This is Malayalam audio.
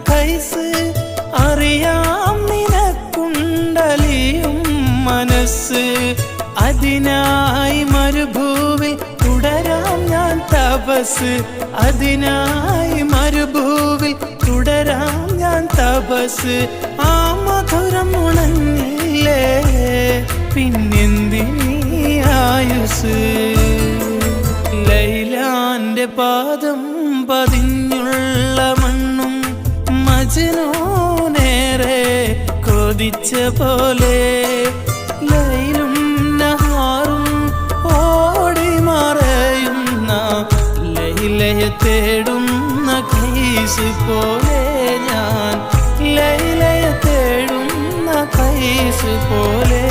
കൈസ് അറിയാം നിനക്കുണ്ടലിയും മനസ്സ് അതിനായി മരുഭൂവിൽ തുടരാം ഞാൻ തപസ് അതിനായി മരുഭൂവിൽ തുടരാം ഞാൻ തപസ് ആ മധുരം ഉണങ്ങില്ലേ പിന്നെന്തിനീ ആയുസ് ലൈലാന്റെ പാദം പതിഞ്ഞുള്ള മണ്ണും മജ്നൂ നേരെ കൊതിച്ച പോലെ ലൈലും നഹാറും ഓടി മറയുന്ന ലൈലയെ തേടുന്ന കൈസ് പോലെ ഞാൻ ലൈലയെ തേടുന്ന കൈസ് പോലെ